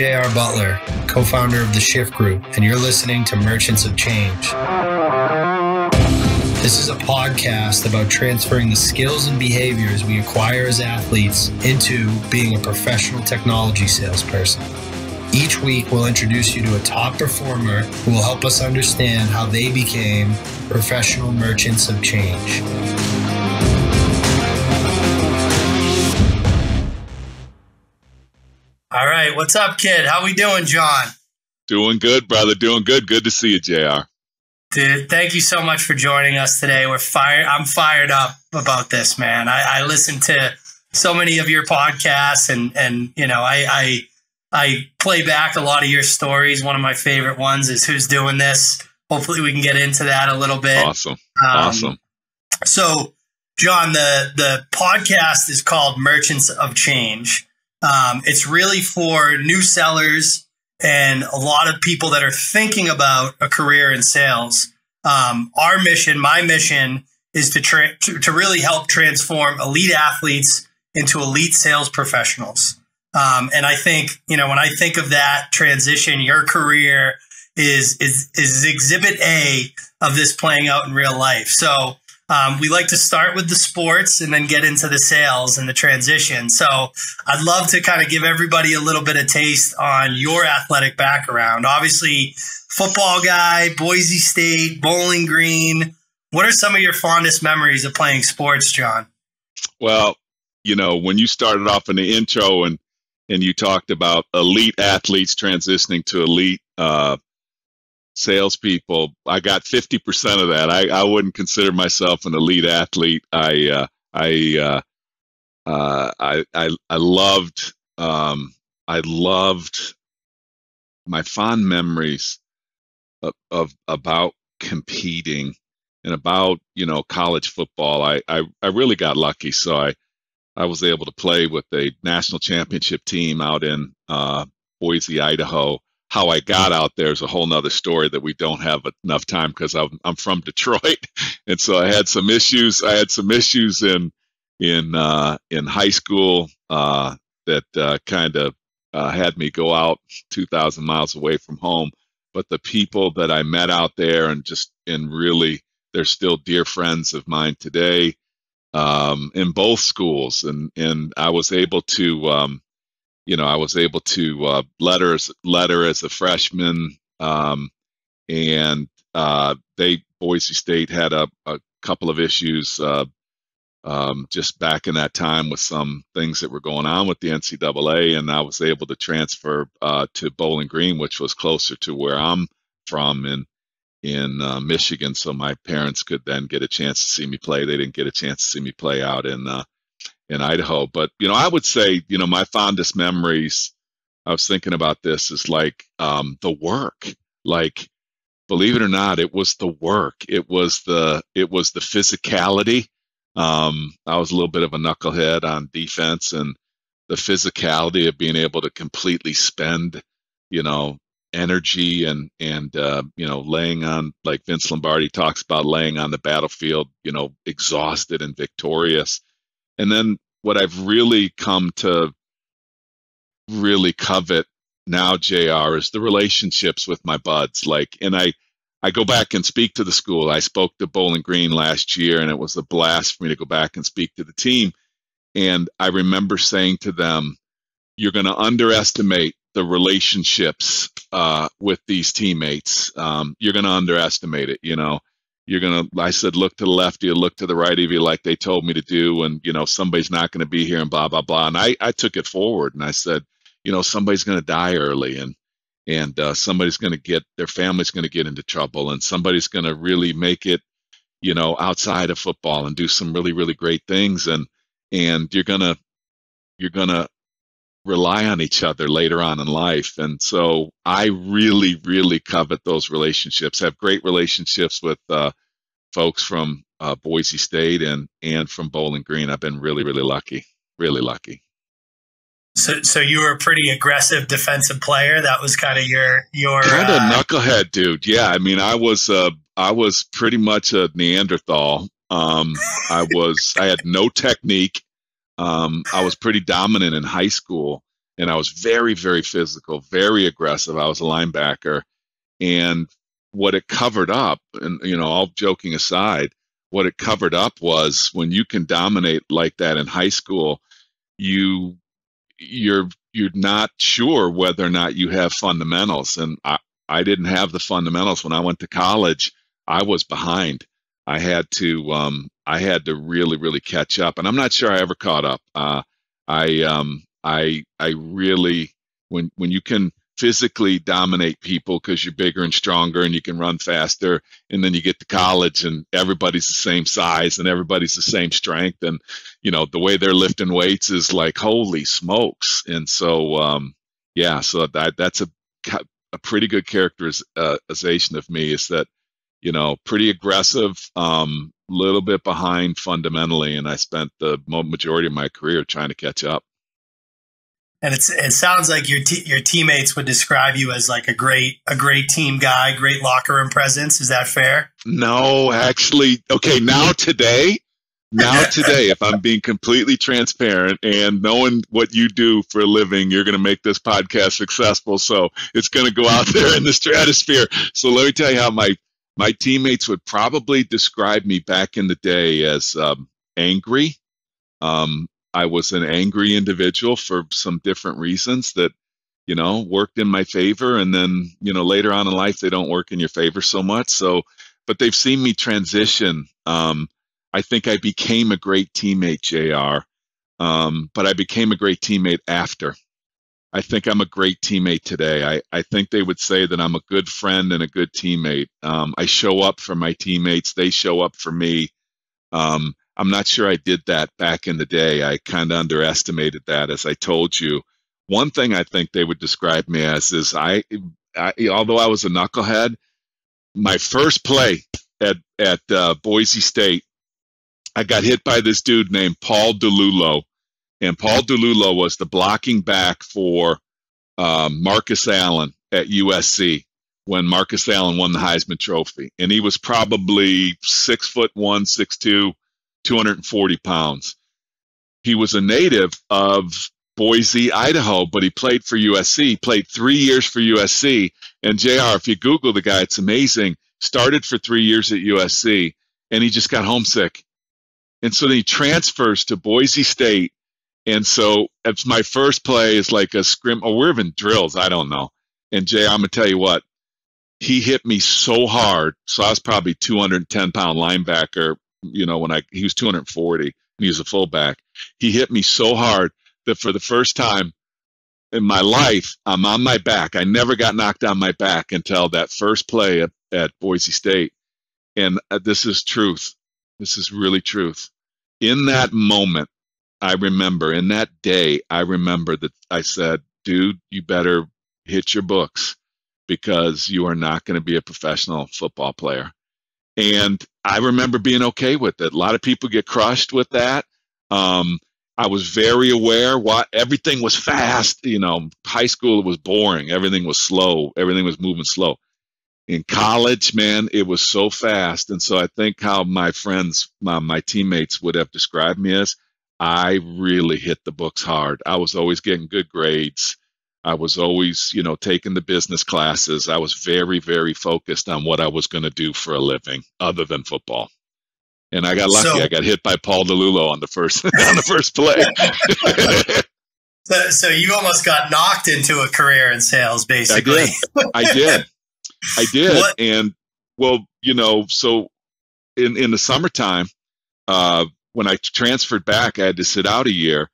J.R. Butler, co-founder of the Shift Group, and you're listening to Merchants of Change. This is a podcast about transferring the skills and behaviors we acquire as athletes into being a professional technology salesperson. Each week, we'll introduce you to a top performer who will help us understand how they became professional merchants of change. All right, what's up, kid? How we doing, John? Doing good, brother. Doing good. Good to see you, JR. Dude, thank you so much for joining us today. I'm fired up about this, man. I listen to so many of your podcasts, and you know, I play back a lot of your stories. One of my favorite ones is Who's Doing This? Hopefully we can get into that a little bit. Awesome. So, John, the podcast is called Merchants of Change. It's really for new sellers and a lot of people that are thinking about a career in sales. My mission is to really help transform elite athletes into elite sales professionals. And I think, you know, when I think of that transition, your career is exhibit A of this playing out in real life. So we like to start with the sports and then get into the sales and the transition. So I'd love to kind of give everybody a little bit of taste on your athletic background. Obviously, football guy, Boise State, Bowling Green. What are some of your fondest memories of playing sports, John? Well, you know, when you started off in the intro and you talked about elite athletes transitioning to elite salespeople, I got 50% of that. I wouldn't consider myself an elite athlete. I loved my fond memories of about competing and about, you know, college football. I really got lucky. So I was able to play with a national championship team out in Boise, Idaho. How I got out there is a whole nother story that we don't have enough time because I'm from Detroit, and so I had some issues. I had some issues in high school that kind of had me go out 2,000 miles away from home. But the people that I met out there, and really, they're still dear friends of mine today in both schools, and I was able to. Letter as a freshman, and Boise State had a couple of issues just back in that time with some things that were going on with the NCAA, and I was able to transfer to Bowling Green, which was closer to where I'm from in Michigan, so my parents could then get a chance to see me play. They didn't get a chance to see me play out in Idaho. But, you know, I would say, you know, my fondest memories, I was thinking about this, is like the work. Like, believe it or not, it was the work. It was the physicality. I was a little bit of a knucklehead on defense, and the physicality of being able to completely spend, you know, energy and you know, laying on, like Vince Lombardi talks about, laying on the battlefield, you know, exhausted and victorious. And then what I've really come to really covet now, JR, is the relationships with my buds. Like, and I go back and speak to the school. I spoke to Bowling Green last year, and it was a blast for me to go back and speak to the team. And I remember saying to them, you're going to underestimate the relationships with these teammates. You're going to underestimate it, you know. I said, look to the left, you look to the right of you, like they told me to do. And, you know, somebody's not going to be here and blah, blah, blah. And I took it forward, and I said, you know, somebody's going to die early, and somebody's going to their family's going to get into trouble, and somebody's going to really make it, you know, outside of football and do some really, really great things. And you're going to rely on each other later on in life. And so I really, really covet those relationships, have great relationships with folks from Boise State and from Bowling Green. I've been really, really lucky, really lucky. So you were a pretty aggressive defensive player. That was kind of your kind of knucklehead dude. Yeah. I mean, I was pretty much a Neanderthal. I had no technique. I was pretty dominant in high school, and I was very, very physical, very aggressive. I was a linebacker, and what it covered up, and all joking aside, what it covered up was when you can dominate like that in high school, you're not sure whether or not you have fundamentals, and I didn't have the fundamentals when I went to college. I was behind. I had to really, really catch up, and I'm not sure I ever caught up. I really, when you can physically dominate people because you're bigger and stronger and you can run faster, and then you get to college and everybody's the same size and everybody's the same strength, and the way they're lifting weights is like, holy smokes. And so so that's a pretty good characterization of me, is that pretty aggressive, little bit behind fundamentally, and I spent the majority of my career trying to catch up. And it sounds like your teammates would describe you as like a great team guy, great locker room presence. Is that fair? No, actually. Okay, now today, if I'm being completely transparent and knowing what you do for a living, you're going to make this podcast successful. So it's going to go out there in the stratosphere. So let me tell you how my teammates would probably describe me back in the day as angry. I was an angry individual for some different reasons that, worked in my favor. And then, later on in life, they don't work in your favor so much. So, but they've seen me transition. I think I became a great teammate, JR. But I became a great teammate after. I think I'm a great teammate today. I think they would say that I'm a good friend and a good teammate. I show up for my teammates. They show up for me. I'm not sure I did that back in the day. I kind of underestimated that, as I told you. One thing I think they would describe me as is although I was a knucklehead, my first play at Boise State, I got hit by this dude named Paul DeLulo. And Paul DeLulo was the blocking back for Marcus Allen at USC when Marcus Allen won the Heisman Trophy. And he was probably 6'1", 6'2", 240 pounds. He was a native of Boise, Idaho, but he played for USC, played 3 years for USC. And JR, if you Google the guy, it's amazing. Started for 3 years at USC, and he just got homesick. And so then he transfers to Boise State. And so it's my first play is like a scrim, or we're even drills, I don't know. And JR, I'm going to tell you what, he hit me so hard. So I was probably 210-pound linebacker. When he was 240 and he was a fullback, he hit me so hard that for the first time in my life, I'm on my back. I never got knocked on my back until that first play at Boise State. And this is truth. This is really truth. In that moment, I remember, in that day, I remember that I said, dude, you better hit your books because you are not going to be a professional football player. And I remember being okay with it. A lot of people get crushed with that. I was very aware everything was fast. High school, it was boring. Everything was slow. Everything was moving slow. In college, man, it was so fast. And so I think how my friends, my teammates would have described me as, I really hit the books hard. I was always getting good grades. I was always, taking the business classes. I was very, very focused on what I was going to do for a living other than football. And I got lucky. I got hit by Paul DeLulo on the first play. So you almost got knocked into a career in sales, basically. I did. What? And so in the summertime, when I transferred back, I had to sit out a year.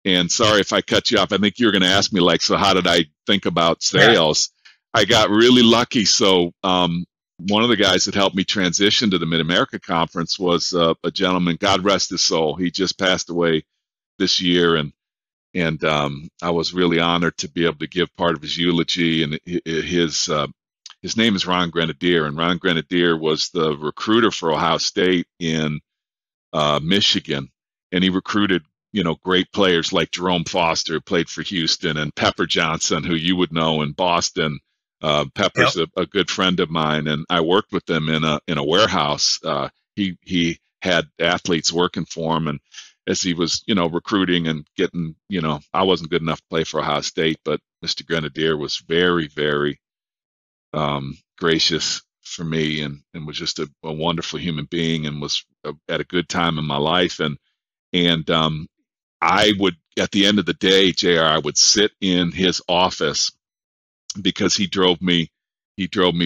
And sorry if I cut you off. I think you were going to ask me, so how did I think about sales? Yeah. I got really lucky. So one of the guys that helped me transition to the Mid-America Conference was a gentleman, God rest his soul. He just passed away this year. And I was really honored to be able to give part of his eulogy. And his name is Ron Grenadier. And Ron Grenadier was the recruiter for Ohio State in Michigan. And he recruited great players like Jerome Foster, who played for Houston, and Pepper Johnson, who you would know in Boston. Pepper's a good friend of mine, and I worked with him in a warehouse. He had athletes working for him, and as he was, recruiting and getting, I wasn't good enough to play for Ohio State, but Mr. Grenadier was very, very gracious for me, and was just a wonderful human being, and was at a good time in my life. And I would, at the end of the day, JR, I would sit in his office because he drove me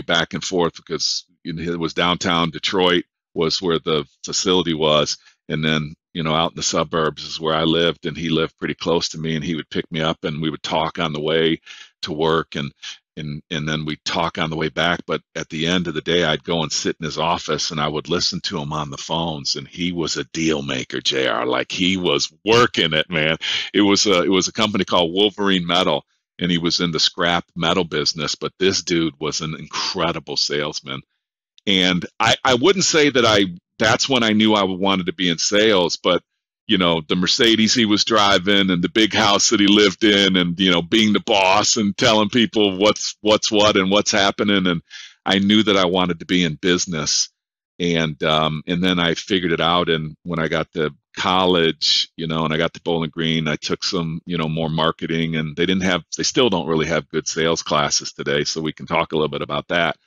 back and forth, because it was downtown Detroit was where the facility was. And then, out in the suburbs is where I lived, and he lived pretty close to me, and he would pick me up, and we would talk on the way to work, and then we'd talk on the way back. But at the end of the day, I'd go and sit in his office, and I would listen to him on the phones, and he was a deal maker, JR. Like, he was working it, man. It was a company called Wolverine Metal, and he was in the scrap metal business, but this dude was an incredible salesman. And I wouldn't say that that's when I knew I wanted to be in sales, but, the Mercedes he was driving, and the big house that he lived in, and, being the boss and telling people what's what and what's happening. And I knew that I wanted to be in business. And then I figured it out. And when I got to college, and I got to Bowling Green, I took some, more marketing, and they still don't really have good sales classes today. So we can talk a little bit about that.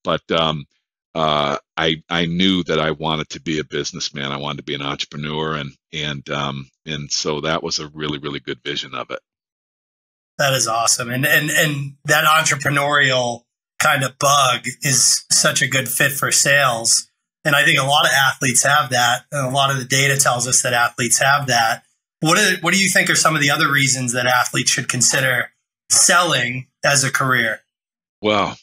But, I knew that I wanted to be a businessman. I wanted to be an entrepreneur, and so that was a really, really good vision of it. That is awesome. And that entrepreneurial kind of bug is such a good fit for sales. And I think a lot of athletes have that. And a lot of the data tells us that athletes have that. What do you think are some of the other reasons that athletes should consider selling as a career? Well,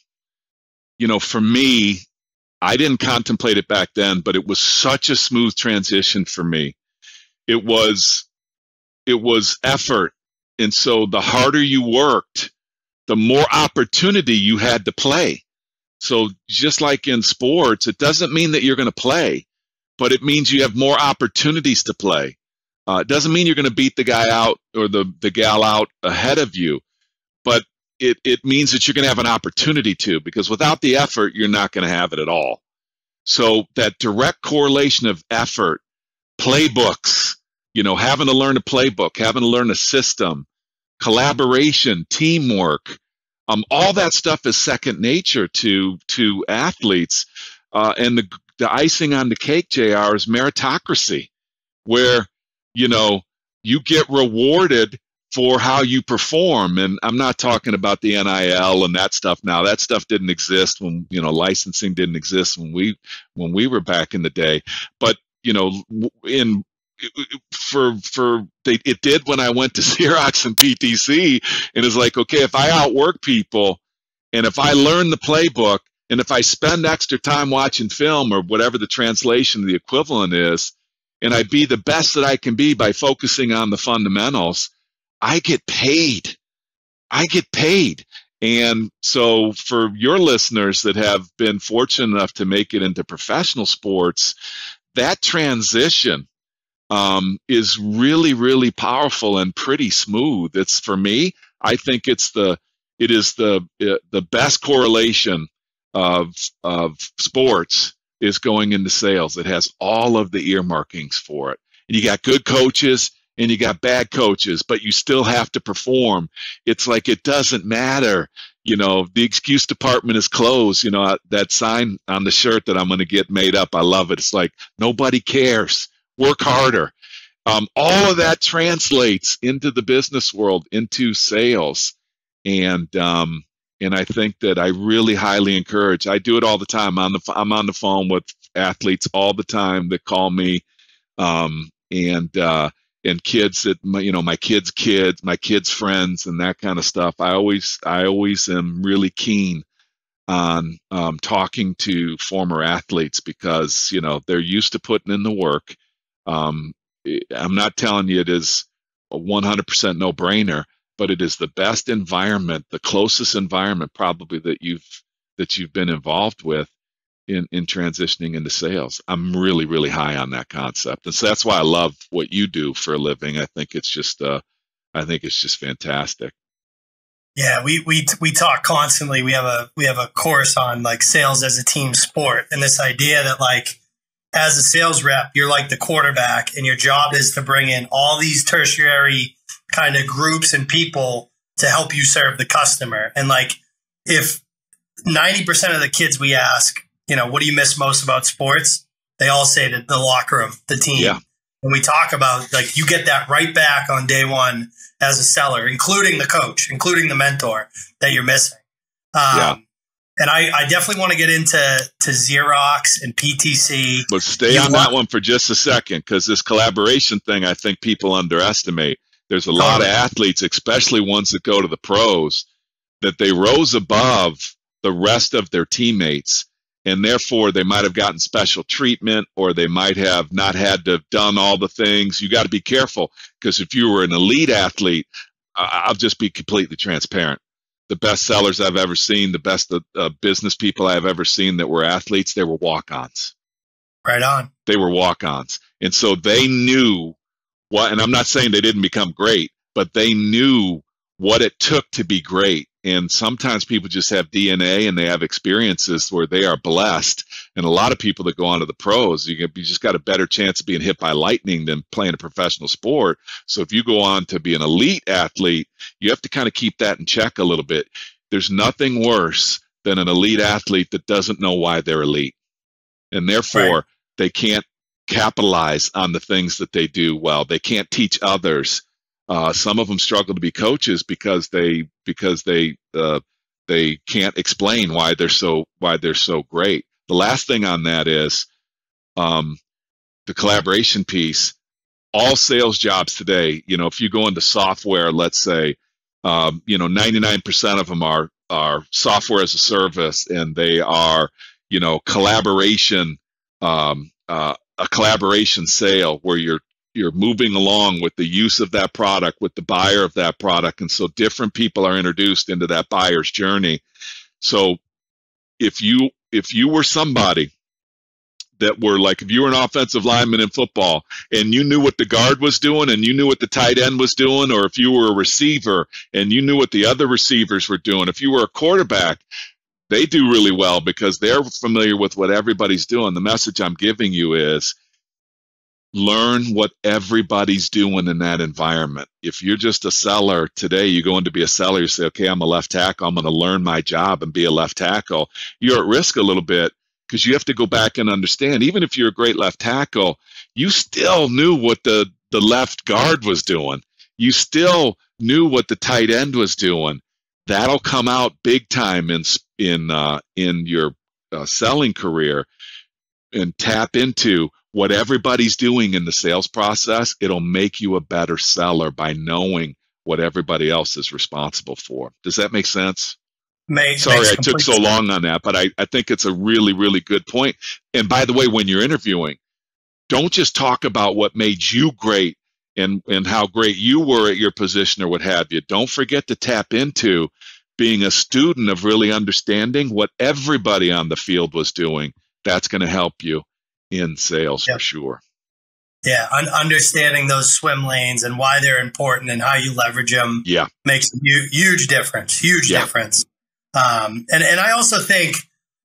for me, I didn't contemplate it back then, but it was such a smooth transition for me. It was effort. And so the harder you worked, the more opportunity you had to play. So just like in sports, it doesn't mean that you're going to play, but it means you have more opportunities to play. It doesn't mean you're going to beat the guy out or the gal out ahead of you, but it means that you're going to have an opportunity to, because without the effort, you're not going to have it at all. So that direct correlation of effort, playbooks, having to learn a playbook, having to learn a system, collaboration, teamwork, all that stuff is second nature to athletes. And the icing on the cake, JR, is meritocracy, where, you get rewarded for how you perform. And I'm not talking about the NIL and that stuff now. That stuff didn't exist when, licensing didn't exist when we were back in the day. But, it did when I went to Xerox and PTC, and it's like, okay, if I outwork people, and if I learn the playbook, and if I spend extra time watching film, or whatever the translation, the equivalent is, and I be the best that I can be by focusing on the fundamentals, I get paid. And so for your listeners that have been fortunate enough to make it into professional sports, that transition is really, really powerful and pretty smooth. It's, for me, I think it is the best correlation of sports is going into sales. It has all of the earmarkings for it. And you got good coaches, and you got bad coaches, but you still have to perform. It's like, it doesn't matter. The excuse department is closed. That sign on the shirt that I'm going to get made up, I love it. It's like, nobody cares. Work harder. All of that translates into the business world, into sales. And I think that I really highly encourage. I do it all the time. I'm on the phone with athletes all the time that call me, and kids that my kids, my kids' friends, and that kind of stuff. I always am really keen on talking to former athletes, because they're used to putting in the work. I'm not telling you it is a 100% no-brainer, but it is the best environment, the closest environment probably that you've been involved with in transitioning into sales. I'm really, really high on that concept. And so that's why I love what you do for a living. I think it's just fantastic. Yeah, we talk constantly. We have a course on like sales as a team sport, and this idea that like as a sales rep, you're like the quarterback, and your job is to bring in all these tertiary kind of groups and people to help you serve the customer. And like, if 90% of the kids we ask, what do you miss most about sports? They all say that the locker room, the team. Yeah. When we talk about, like, you get that right back on day one as a seller, including the coach, including the mentor that you're missing. And I definitely want to get into Xerox and PTC. But stay on that one for just a second, because this collaboration thing, I think people underestimate. There's a lot of athletes, especially ones that go to the pros, that they rose above the rest of their teammates, and therefore they might have gotten special treatment, or they might have not had to have done all the things. You got to be careful, because if you were an elite athlete, I'll just be completely transparent. The best sellers I've ever seen, the best business people I've ever seen that were athletes, they were walk-ons. Right on. They were walk-ons. And so they knew what, and I'm not saying they didn't become great, but they knew what it took to be great. And sometimes people just have DNA and they have experiences where they are blessed. And a lot of people that go on to the pros, you just got a better chance of being hit by lightning than playing a professional sport. So if you go on to be an elite athlete, you have to kind of keep that in check a little bit. There's nothing worse than an elite athlete that doesn't know why they're elite. And therefore, they can't capitalize on the things that they do well. They can't teach others. Some of them struggle to be coaches because they can't explain why they're so great. The last thing on that is the collaboration piece. All sales jobs today, if you go into software, let's say, 99% of them are software as a service, and they are, collaboration, a collaboration sale where you're moving along with the use of that product, with the buyer of that product. And so different people are introduced into that buyer's journey. So if you were somebody that were like, if you were an offensive lineman in football and you knew what the guard was doing and you knew what the tight end was doing, or if you were a receiver and you knew what the other receivers were doing, if you were a quarterback, they do really well because they're familiar with what everybody's doing. The message I'm giving you is, learn what everybody's doing in that environment. If you're just a seller today, you go in to be a seller, you say, okay, I'm a left tackle, I'm going to learn my job and be a left tackle. You're at risk a little bit because you have to go back and understand, even if you're a great left tackle, you still knew what the left guard was doing. You still knew what the tight end was doing. That'll come out big time in your selling career, and tap into what everybody's doing in the sales process. It'll make you a better seller by knowing what everybody else is responsible for. Does that make sense? Sorry, I took so long on that, but I think it's a really, really good point. And by the way, when you're interviewing, don't just talk about what made you great and how great you were at your position or what have you. Don't forget to tap into being a student of really understanding what everybody on the field was doing. That's going to help you in sales for sure. Yeah, understanding those swim lanes and why they're important and how you leverage them makes a huge difference. Huge difference. And I also think,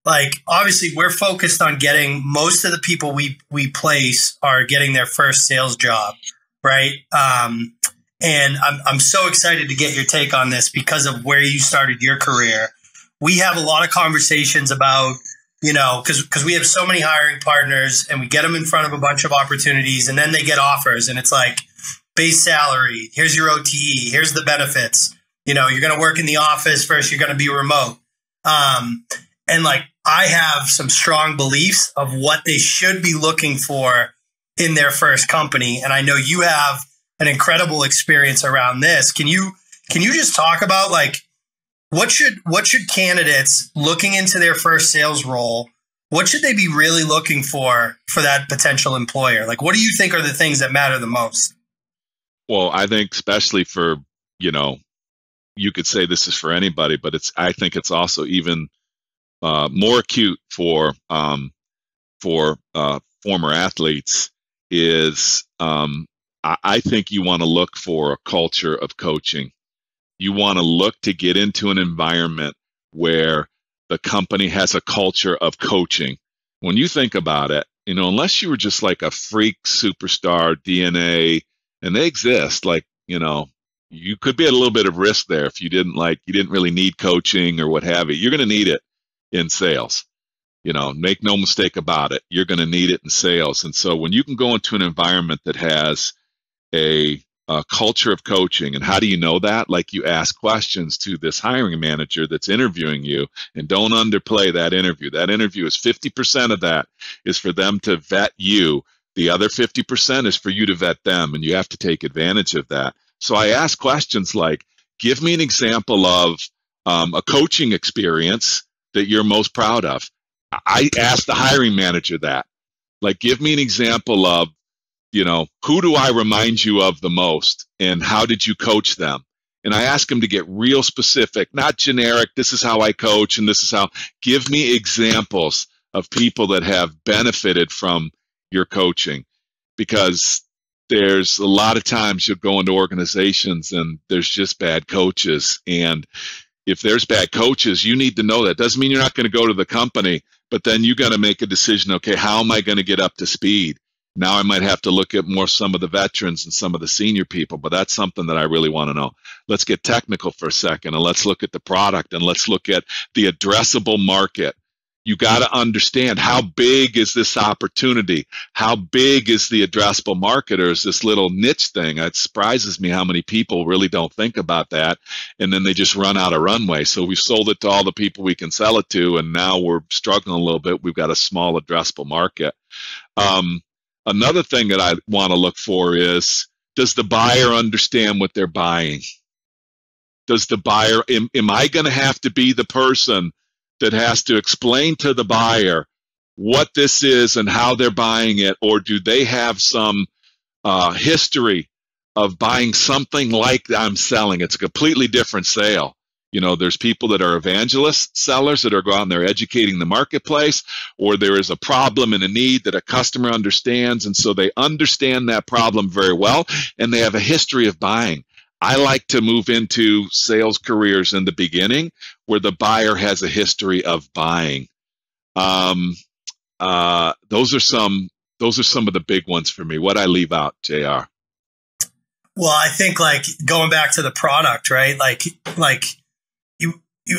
like, obviously we're focused on getting most of the people we place are getting their first sales job, right? And I'm so excited to get your take on this because of where you started your career. We have a lot of conversations about, because we have so many hiring partners and we get them in front of a bunch of opportunities, and then they get offers and it's like base salary, here's your OTE, here's the benefits. You're going to work in the office first, you're going to be remote. And like, I have some strong beliefs of what they should be looking for in their first company. And I know you have an incredible experience around this. Can you just talk about, like, what should candidates looking into their first sales role, what should they be really looking for that potential employer? Like, what do you think are the things that matter the most? Well, I think especially for, you could say this is for anybody, but I think it's also even more acute for former athletes is I think you want to look for a culture of coaching. You want to look to get into an environment where the company has a culture of coaching. When you think about it, unless you were just like a freak superstar DNA, and they exist, like, you could be at a little bit of risk there if you didn't really need coaching or what have you. You're going to need it in sales. Make no mistake about it. You're going to need it in sales. And so when you can go into an environment that has a culture of coaching, and how do you know that? Like, you ask questions to this hiring manager that's interviewing you, and don't underplay that interview. That interview is 50% of that is for them to vet you. The other 50% is for you to vet them, and you have to take advantage of that. So I ask questions like, give me an example of a coaching experience that you're most proud of. I asked the hiring manager that. Like, give me an example of, who do I remind you of the most, and how did you coach them? And I ask them to get real specific, not generic, this is how I coach and this is how. Give me examples of people that have benefited from your coaching, because there's a lot of times you'll go into organizations and there's just bad coaches. And if there's bad coaches, you need to know that. Doesn't mean you're not going to go to the company, but then you got to make a decision. Okay, how am I going to get up to speed? Now I might have to look at some of the veterans and some of the senior people, but that's something that I really want to know. Let's get technical for a second, and let's look at the product, and let's look at the addressable market. You got to understand, how big is this opportunity? How big is the addressable market, or is this little niche thing? It surprises me how many people really don't think about that, and then they just run out of runway. So we've sold it to all the people we can sell it to, and now we're struggling a little bit. We've got a small addressable market. Another thing that I want to look for is, does the buyer understand what they're buying? Does the buyer, am I going to have to be the person that has to explain to the buyer what this is and how they're buying it, or do they have some history of buying something like I'm selling? It's a completely different sale. There's people that are evangelist sellers that are going out and they're educating the marketplace, or there is a problem and a need that a customer understands, and so they understand that problem very well, and they have a history of buying. I like to move into sales careers in the beginning where the buyer has a history of buying. Those are some of the big ones for me. What I leave out, JR? Well, I think, like, going back to the product, right? Like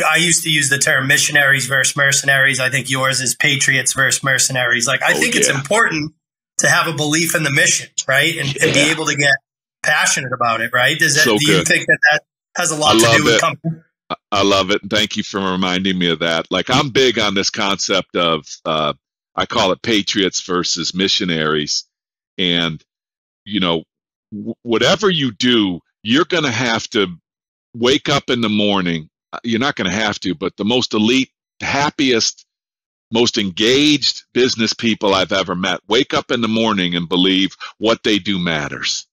I used to use the term missionaries versus mercenaries. I think yours is Patriots versus mercenaries. Like, I think it's important to have a belief in the mission, right? And be able to get passionate about it, right? Do you think that has a lot to do with company? I love it. Thank you for reminding me of that. Like, I'm big on this concept of, I call it Patriots versus missionaries. And, whatever you do, you're going to have to wake up in the morning. You're not going to have to, but the most elite, happiest, most engaged business people I've ever met wake up in the morning and believe what they do matters.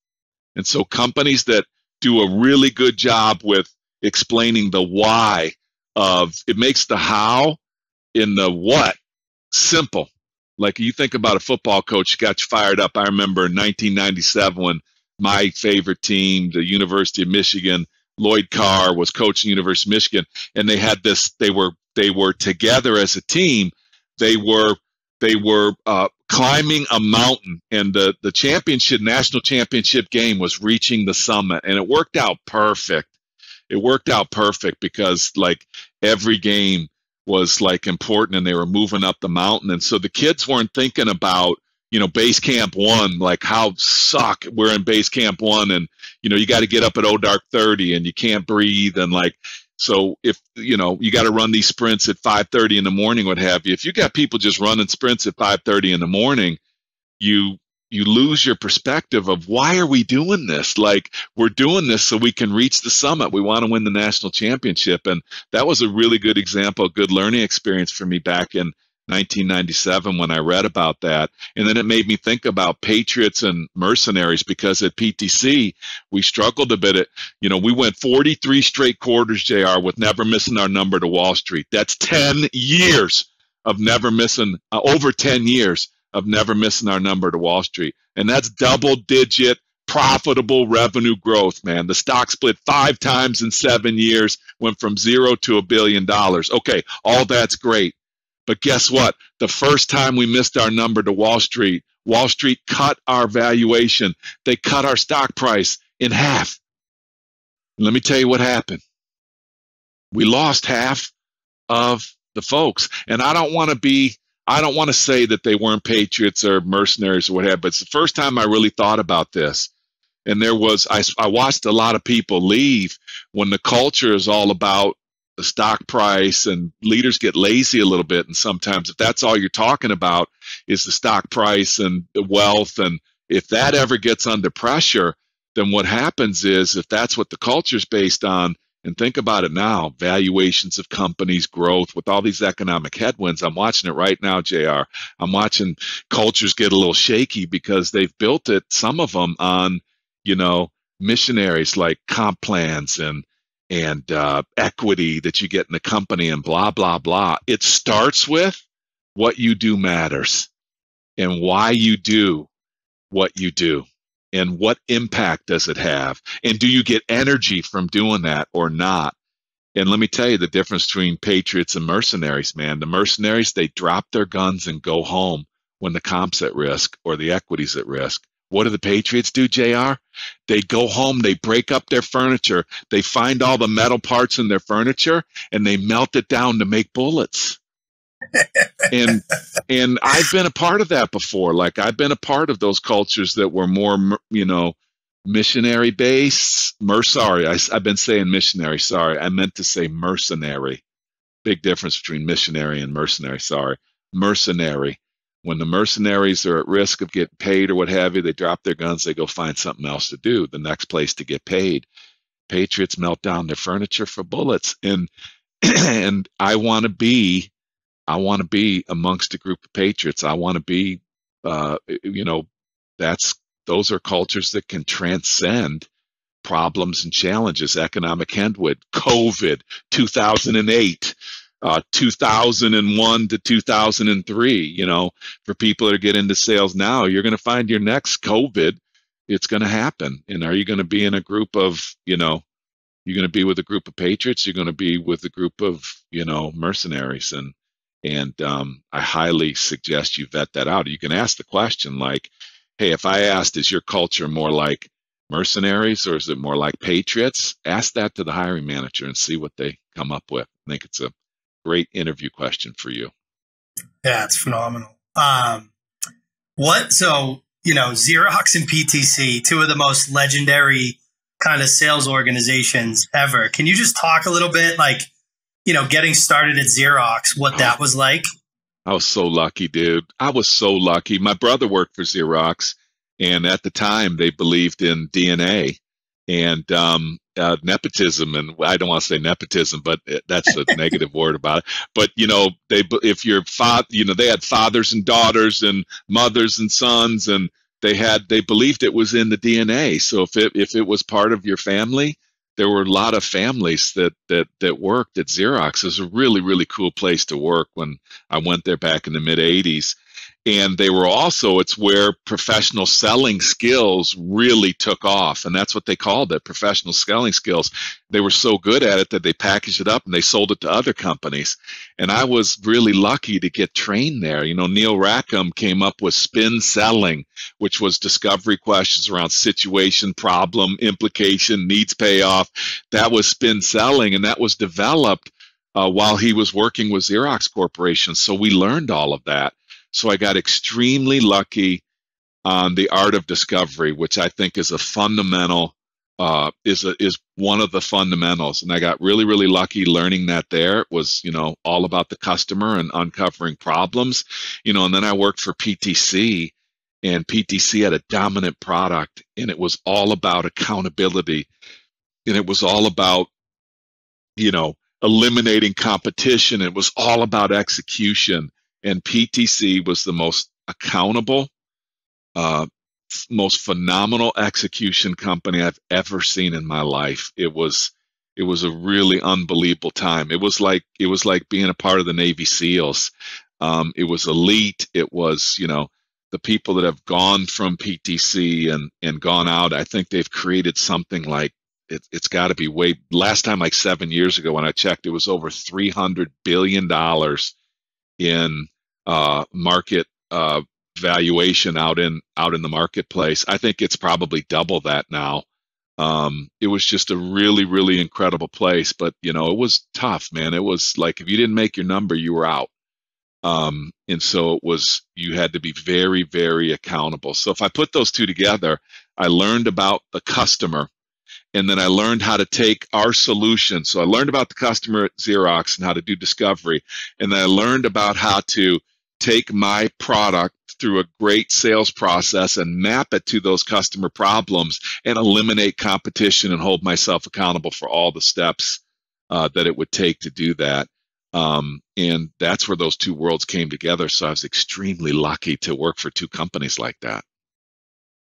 And so companies that do a really good job with explaining the why of it makes the how in the what simple. Like, you think about a football coach got you fired up. I remember in 1997 when my favorite team, the University of Michigan, Lloyd Carr was coaching University of Michigan, and they had this. They were together as a team. They were climbing a mountain, and the national championship game was reaching the summit, and it worked out perfect. It worked out perfect because, like, every game was, like, important, and they were moving up the mountain, and so the kids weren't thinking about, base camp 1, like, how suck we're in base camp 1, and you got to get up at dark 30 and you can't breathe, and like, so if you got to run these sprints at 5:30 in the morning, what have you. If you got people just running sprints at 5:30 in the morning, you lose your perspective of, why are we doing this? Like, we're doing this so we can reach the summit. We want to win the national championship. And that was a really good example, a good learning experience for me back in 1997 when I read about that. And then it made me think about Patriots and mercenaries, because at PTC, we struggled a bit. We went 43 straight quarters, JR, with never missing our number to Wall Street. That's 10 years of never missing, over 10 years of never missing our number to Wall Street. And that's double-digit profitable revenue growth, man. The stock split 5 times in 7 years, went from 0 to $1 billion. Okay, all that's great. But guess what? The first time we missed our number to Wall Street cut our valuation. They cut our stock price in half. Let me tell you what happened. We lost half of the folks. And I don't want to say that they weren't patriots or mercenaries or whatever, but it's the first time I really thought about this. And I watched a lot of people leave when the culture is all about the stock price, and leaders get lazy a little bit. And sometimes if that's all you're talking about is the stock price and the wealth, and if that ever gets under pressure, then what happens is, if that's what the culture is based on, and think about it now, valuations of companies, growth, with all these economic headwinds, I'm watching it right now, JR. I'm watching cultures get a little shaky because they've built it, some of them, on, missionaries like comp plans and equity that you get in the company and blah, blah, blah. It starts with what you do matters, and why you do what you do, and what impact does it have, and do you get energy from doing that or not? And let me tell you the difference between patriots and mercenaries, man. The mercenaries, they drop their guns and go home when the comp's at risk or the equity's at risk. What do the patriots do, JR? They go home, they break up their furniture, they find all the metal parts in their furniture, and they melt it down to make bullets. and I've been a part of that before. Like, I've been a part of those cultures that were more, missionary based. Sorry, I've been saying missionary. Sorry, I meant to say mercenary. Big difference between missionary and mercenary. Sorry, mercenary. When the mercenaries are at risk of getting paid or what have you, they drop their guns, they go find something else to do, the next place to get paid. Patriots melt down their furniture for bullets. And I want to be amongst a group of patriots. I want to be, those are cultures that can transcend problems and challenges, economic headwind, COVID, 2008. 2001 to 2003, for people that get into sales now, you're going to find your next COVID, it's going to happen. And are you going to be in a group of, you're going to be with a group of patriots, you're going to be with a group of, mercenaries. And I highly suggest you vet that out. You can ask the question like, hey, if I asked, is your culture more like mercenaries or is it more like patriots? Ask that to the hiring manager and see what they come up with. I think it's a great interview question for you. Yeah, it's phenomenal. Xerox and PTC, two of the most legendary kind of sales organizations ever. Can you just talk a little bit, like, getting started at Xerox, what that was like? I was so lucky, dude. I was so lucky. My brother worked for Xerox, and at the time they believed in DNA and nepotism, and I don't want to say nepotism, but that's a negative word about it. But if your father, they had fathers and daughters and mothers and sons, and they believed it was in the DNA. So if it was part of your family, there were a lot of families that worked at Xerox. It was a really, really cool place to work when I went there back in the mid '80s. And they were also, it's where professional selling skills really took off. And that's what they called it, professional selling skills. They were so good at it that they packaged it up and they sold it to other companies. And I was really lucky to get trained there. Neil Rackham came up with spin selling, which was discovery questions around situation, problem, implication, needs payoff. That was spin selling, and that was developed while he was working with Xerox Corporation. So we learned all of that. So I got extremely lucky on the art of discovery, which I think is a fundamental, is one of the fundamentals. And I got really, really lucky learning that there. It was, all about the customer and uncovering problems, and then I worked for PTC, and PTC had a dominant product, and it was all about accountability. And it was all about, eliminating competition. It was all about execution. And PTC was the most accountable, most phenomenal execution company I've ever seen in my life. It was a really unbelievable time. It was like being a part of the Navy SEALs. It was elite. It was, the people that have gone from PTC and gone out. I think they've created something like it's got to be last time, like 7 years ago when I checked, it was over $300 billion in market valuation out in the marketplace. I think it's probably double that now. It was just a really, really incredible place, but you know, it was tough, man. It was like if you didn't make your number, you were out. And so you had to be very, very accountable. So if I put those two together, I learned about the customer, and then I learned how to take our solution. So I learned about the customer at Xerox and how to do discovery. And then I learned about how to take my product through a great sales process and map it to those customer problems and eliminate competition and hold myself accountable for all the steps that it would take to do that. And that's where those two worlds came together. So I was extremely lucky to work for two companies like that.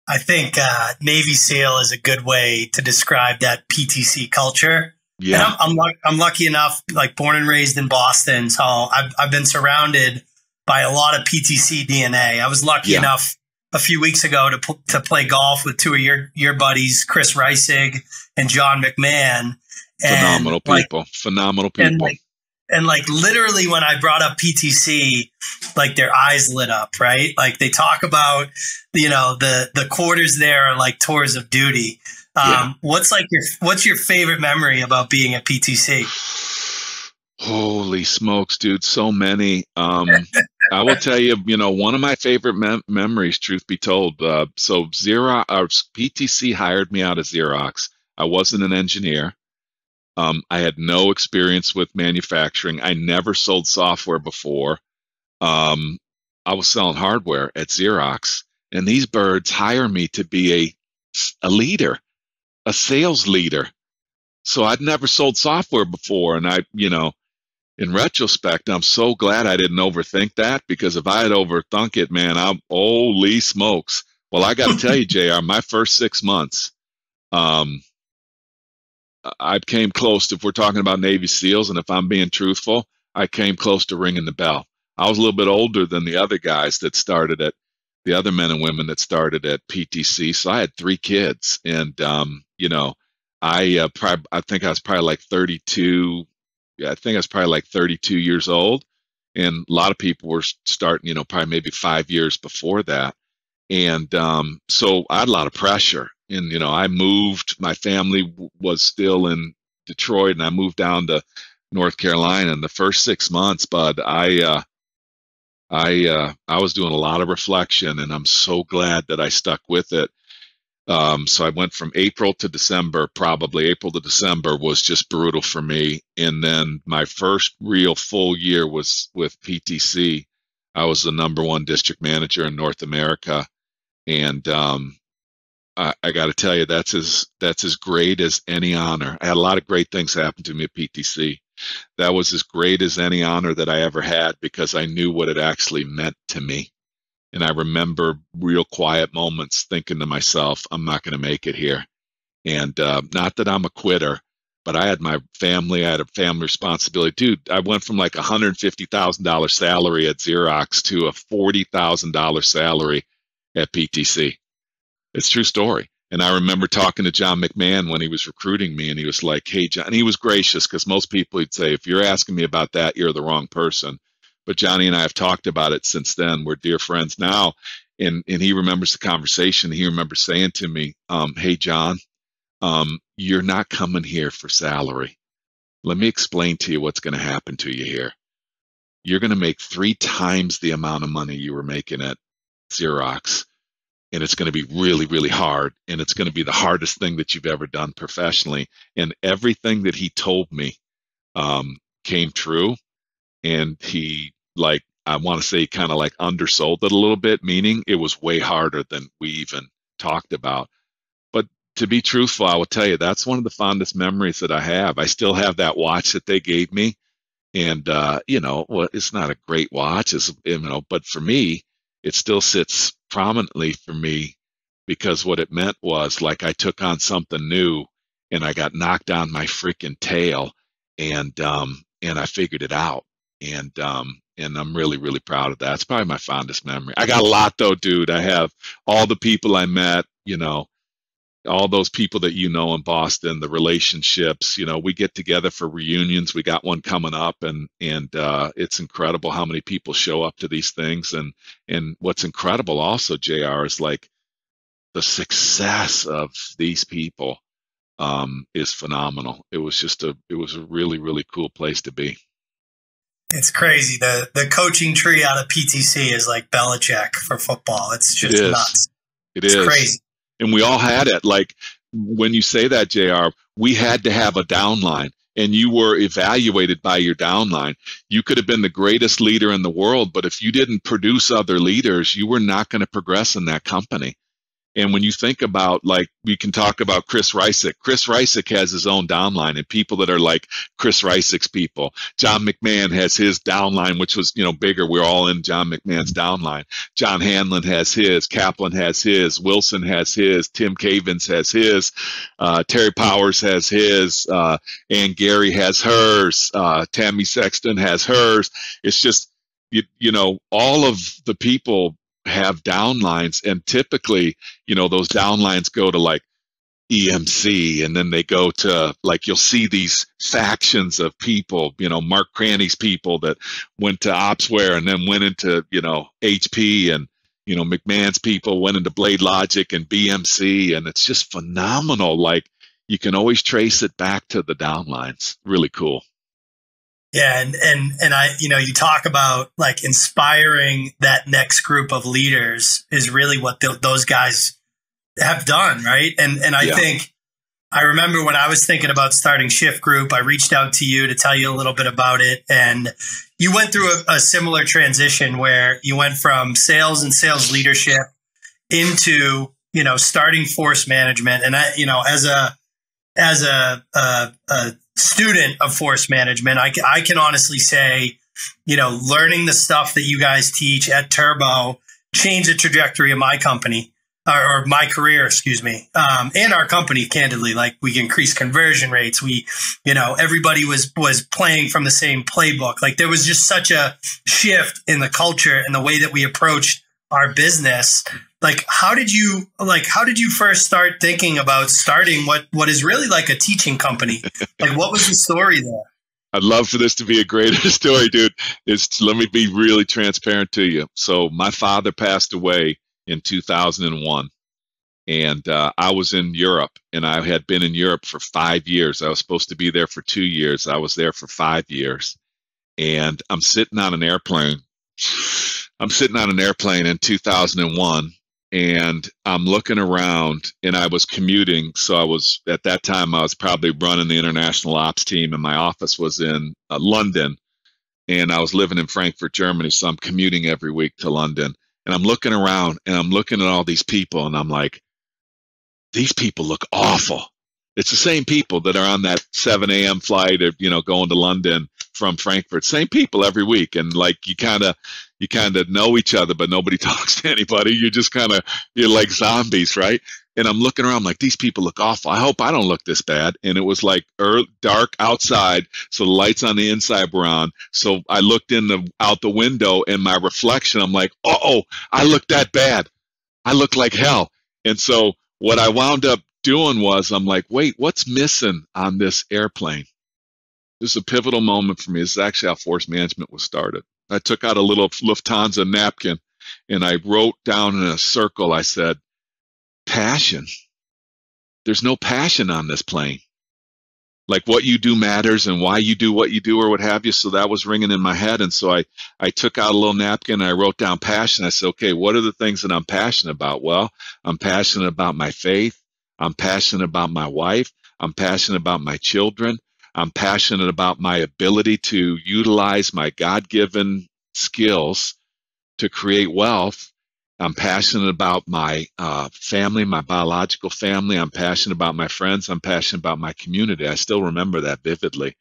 I think Navy SEAL is a good way to describe that PTC culture. Yeah, And I'm lucky enough, like born and raised in Boston, so I've been surrounded by a lot of PTC DNA. I was lucky enough a few weeks ago to play golf with two of your buddies, Chris Reisig and John McMahon. Phenomenal people. And literally when I brought up PTC, like their eyes lit up, right? Like they talk about, you know, the quarters there are like tours of duty. What's your favorite memory about being at PTC? Holy smokes, dude. So many. I will tell you, you know, one of my favorite memories, truth be told. So PTC hired me out of Xerox. I wasn't an engineer. I had no experience with manufacturing. I never sold software before. I was selling hardware at Xerox, and these birds hire me to be a leader, a sales leader. So I'd never sold software before, and you know, in retrospect, I'm so glad I didn't overthink that, because if I had overthunk it, man, holy smokes. Well, I got to tell you, JR, my first 6 months, I came close to, if we're talking about Navy SEALs, and if I'm being truthful, I came close to ringing the bell. I was a little bit older than the other guys that started at, the other men and women that started at PTC. So I had 3 kids, and, you know, I think I was probably like 32. Yeah, I think I was probably like 32 years old. And a lot of people were starting, you know, probably maybe 5 years before that. And so I had a lot of pressure. And, you know, I moved, my family was still in Detroit, and I moved down to North Carolina. In the first 6 months, bud, I was doing a lot of reflection, and I'm so glad that I stuck with it. So I went from April to December, probably April to December was just brutal for me. And then my first real full year was with PTC. I was the #1 district manager in North America. And I got to tell you, that's as great as any honor. I had a lot of great things happen to me at PTC. That was as great as any honor that I ever had, because I knew what it actually meant to me. And I remember real quiet moments thinking to myself, I'm not going to make it here. And not that I'm a quitter, but I had my family. I had a family responsibility. Dude, I went from like a $150,000 salary at Xerox to a $40,000 salary at PTC. It's a true story. And I remember talking to John McMahon when he was recruiting me, and he was like, hey, John, and he was gracious, because most people would say, if you're asking me about that, you're the wrong person. But Johnny and I have talked about it since then. We're dear friends now. And he remembers the conversation. He remembers saying to me, hey, John, you're not coming here for salary. Let me explain to you what's going to happen to you here. You're going to make 3 times the amount of money you were making at Xerox. And it's going to be really, really hard. And it's going to be the hardest thing that you've ever done professionally. And everything that he told me came true. And he, like, I want to say kind of like undersold it a little bit, meaning it was way harder than we even talked about. But to be truthful, I will tell you, that's one of the fondest memories that I have. I still have that watch that they gave me. And, you know, well, it's not a great watch, you know, but for me, it still sits prominently for me, because what it meant was, like, I took on something new and I got knocked on my freaking tail, and I figured it out. And I'm really, really proud of that. It's probably my fondest memory. I got a lot though, dude. I have all the people I met, you know, all those people that you know in Boston, the relationships, we get together for reunions. We got one coming up, and it's incredible how many people show up to these things. And what's incredible also, JR, is like the success of these people is phenomenal. It was a really, really cool place to be. It's crazy. The coaching tree out of PTC is like Belichick for football. It's just nuts. It's crazy. And we all had it. Like when you say that, JR, we had to have a downline, and you were evaluated by your downline. You could have been the greatest leader in the world, but if you didn't produce other leaders, you were not going to progress in that company. And when you think about, like, we can talk about Chris Rysick. Chris Rysick has his own downline, and people that are like Chris Rysick's people. John McMahon has his downline, which was, bigger. We're all in John McMahon's downline. John Hanlon has his. Kaplan has his. Wilson has his. Tim Cavins has his. Terry Powers has his. Ann Gary has hers. Tammy Sexton has hers. It's just, all of the people have downlines, and typically, those downlines go to like EMC, and then they go to, like, you'll see these factions of people, Mark Cranny's people that went to Opsware and then went into, HP, and, McMahon's people went into Blade Logic and BMC, and it's just phenomenal. Like, you can always trace it back to the downlines. Really cool. Yeah. And I, you talk about like inspiring that next group of leaders is really what those guys have done. Right. And I think I remember when I was thinking about starting Shift Group, I reached out to you to tell you a little bit about it. And you went through a similar transition where you went from sales and sales leadership into, starting force management. And I, as a student of force management, I can honestly say, learning the stuff that you guys teach at Turbo changed the trajectory of my company or my career, excuse me, and our company, candidly. Like, we increased conversion rates. We, everybody was playing from the same playbook. Like, there was just such a shift in the culture and the way that we approached our business. Like, how did you first start thinking about starting what is really like a teaching company? Like, what was the story there? I'd love for this to be a greater story, dude. Let me be really transparent to you. So my father passed away in 2001, and I was in Europe, and I had been in Europe for 5 years. I was supposed to be there for 2 years. I was there for 5 years, and I'm sitting on an airplane in 2001, and I'm looking around, and I was commuting. So at that time, I was probably running the international ops team, and my office was in London, and I was living in Frankfurt, Germany. So I'm commuting every week to London, and I'm looking around, and I'm looking at all these people, and I'm like, these people look awful. It's the same people that are on that 7 a.m. flight or, going to London from Frankfurt. Same people every week. And like, you kind of know each other, but nobody talks to anybody. You're like zombies, right? And I'm looking around, like, these people look awful. I hope I don't look this bad. And it was like dark outside, so the lights on the inside were on. So I looked out the window, and my reflection, I'm like, oh, I look that bad. I look like hell. And so what I wound up doing was, I'm like, wait, what's missing on this airplane? This is a pivotal moment for me. This is actually how force management was started. I took out a little Lufthansa napkin, and I wrote down in a circle, I said, passion. There's no passion on this plane. Like, what you do matters, and why you do what you do, or what have you. So that was ringing in my head. And so I took out a little napkin, and I wrote down passion. I said, okay, what are the things that I'm passionate about? Well, I'm passionate about my faith. I'm passionate about my wife. I'm passionate about my children. I'm passionate about my ability to utilize my God-given skills to create wealth. I'm passionate about my family, my biological family. I'm passionate about my friends. I'm passionate about my community. I still remember that vividly.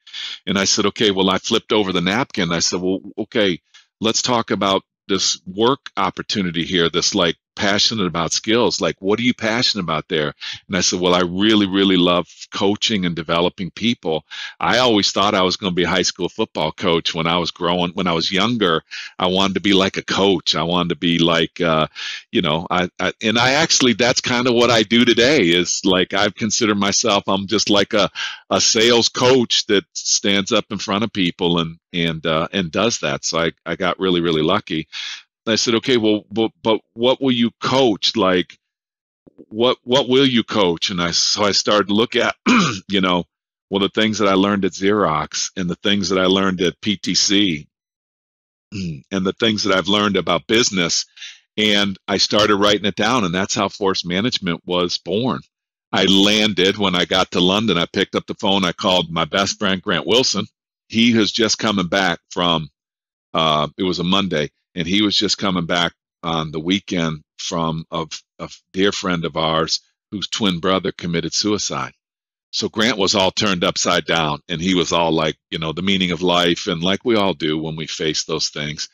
And I said, okay, well, I flipped over the napkin. I said, well, okay, let's talk about this work opportunity here, this like passionate about skills. Like, what are you passionate about there? And I said, well, I really, really love coaching and developing people. I always thought I was going to be a high school football coach when I was growing. When I was younger, I wanted to be like a coach. I wanted to be like, and I actually, that's kind of what I do today is like, I've considered myself, I'm just like a sales coach that stands up in front of people and does that. So I got really, really lucky. I said, okay, well, but what will you coach? Like, what will you coach? And so I started to look at, the things that I learned at Xerox and the things that I learned at PTC and the things that I've learned about business. And I started writing it down, and that's how force management was born. I landed when I got to London. I picked up the phone. I called my best friend, Grant Wilson. He was just coming back from, it was a Monday, and he was just coming back on the weekend from a dear friend of ours whose twin brother committed suicide. So Grant was all turned upside down, and he was all like, the meaning of life, and like we all do when we face those things.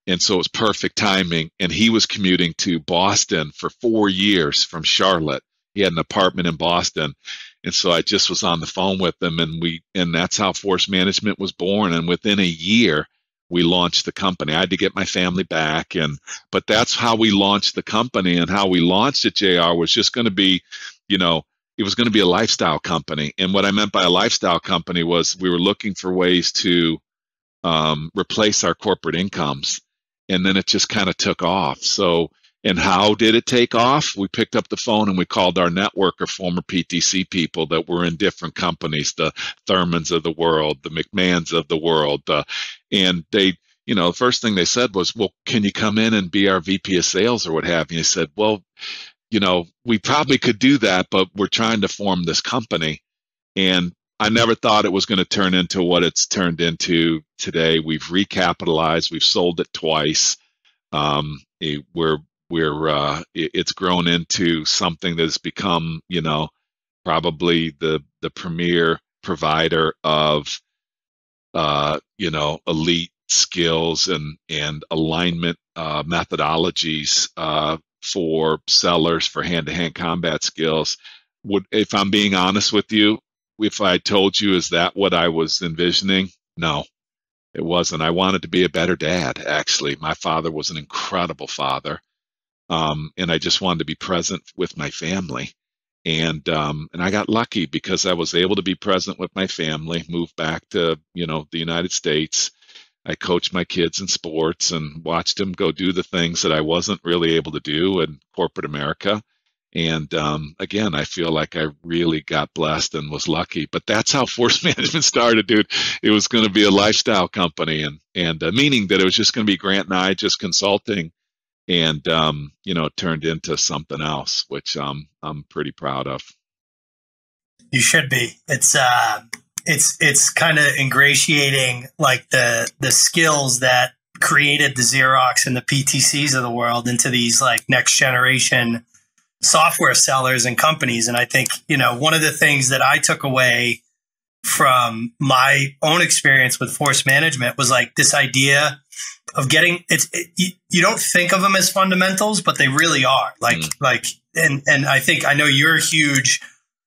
And so it was perfect timing. And he was commuting to Boston for 4 years from Charlotte. He had an apartment in Boston. And so I just was on the phone with him, and that's how force management was born. And within a year, we launched the company. I had to get my family back, but that's how we launched the company. And how we launched it, JR, was just going to be, it was going to be a lifestyle company. And what I meant by a lifestyle company was we were looking for ways to replace our corporate incomes. And then it just kind of took off. So, and how did it take off? We picked up the phone and we called our network of former PTC people that were in different companies, the Thurmans of the world, the McMahons of the world. And they, the first thing they said was, well, can you come in and be our VP of sales or what have you? And he said, well, we probably could do that, but we're trying to form this company. And I never thought it was going to turn into what it's turned into today. We've recapitalized. We've sold it twice. It's grown into something that has become, probably the premier provider of, elite skills and alignment methodologies for sellers for hand-to-hand combat skills. If I'm being honest with you, if I told you, is that what I was envisioning? No, it wasn't. I wanted to be a better dad, actually. My father was an incredible father, and I just wanted to be present with my family. And I got lucky because I was able to be present with my family, moved back to, the United States. I coached my kids in sports and watched them go do the things that I wasn't really able to do in corporate America. And again, I feel like I really got blessed and was lucky. But that's how force management started, dude. It was going to be a lifestyle company, and meaning that it was just going to be Grant and I just consulting, and it turned into something else, which I'm pretty proud of. You should be. It's kind of ingratiating, like the skills that created the Xerox and the PTCs of the world into these like next generation software sellers and companies. And I think, one of the things that I took away from my own experience with force management was like this idea of getting you don't think of them as fundamentals, but they really are and I think, I know you're a huge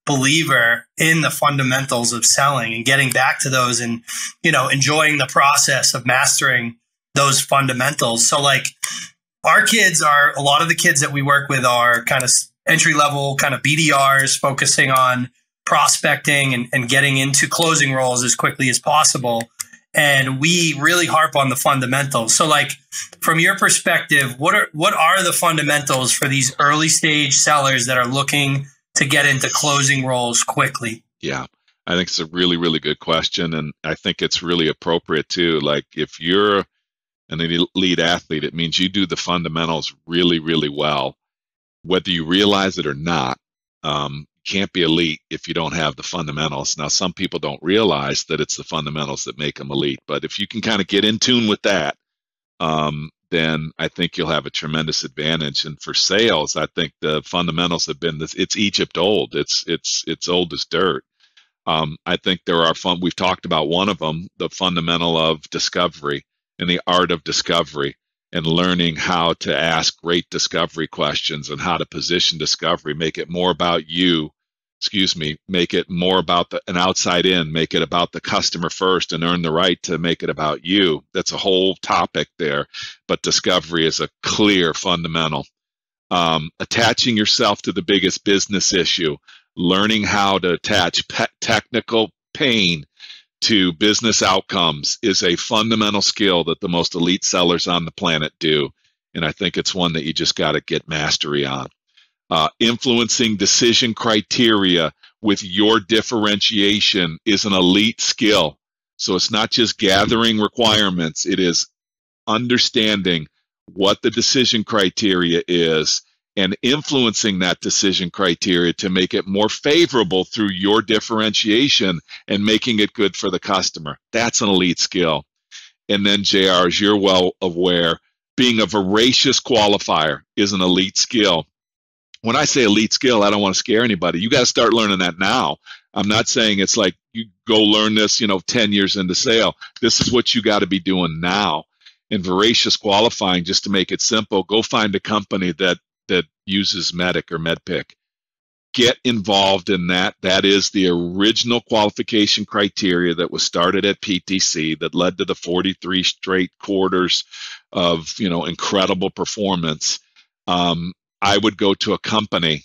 believer in the fundamentals of selling and getting back to those and, enjoying the process of mastering those fundamentals. So like, a lot of the kids that we work with are kind of entry level, kind of BDRs focusing on prospecting and getting into closing roles as quickly as possible. And we really harp on the fundamentals. So like, from your perspective, what are the fundamentals for these early stage sellers that are looking to get into closing roles quickly? Yeah, I think it's a really, really good question. And I think it's really appropriate too. Like, if you're an elite athlete, it means you do the fundamentals really, really well, whether you realize it or not. You can't be elite if you don't have the fundamentals. Now, some people don't realize that it's the fundamentals that make them elite, but if you can kind of get in tune with that, then I think you'll have a tremendous advantage. And for sales, I think the fundamentals have been this. It's Egypt old. It's old as dirt. I think we've talked about one of them, the fundamental of discovery and the art of discovery. and learning how to ask great discovery questions and how to position discovery, make it more about you. Make it more about an outside in, make it about the customer first and earn the right to make it about you. That's a whole topic there, but discovery is a clear fundamental. Attaching yourself to the biggest business issue, learning how to attach technical pain to business outcomes is a fundamental skill that the most elite sellers on the planet do. And I think it's one that you just got to get mastery on. Influencing decision criteria with your differentiation is an elite skill. So it's not just gathering requirements, it is understanding what the decision criteria is and influencing that decision criteria to make it more favorable through your differentiation and making it good for the customer. That's an elite skill. And then, JR, as you're well aware, being a voracious qualifier is an elite skill. When I say elite skill, I don't want to scare anybody. You got to start learning that now. I'm not saying it's like you go learn this, 10 years into sale. This is what you got to be doing now. And voracious qualifying, just to make it simple, go find a company that uses MEDDICC or MEDDICC. Get involved in that. That is the original qualification criteria that was started at PTC that led to the 43 straight quarters of, incredible performance. I would go to a company,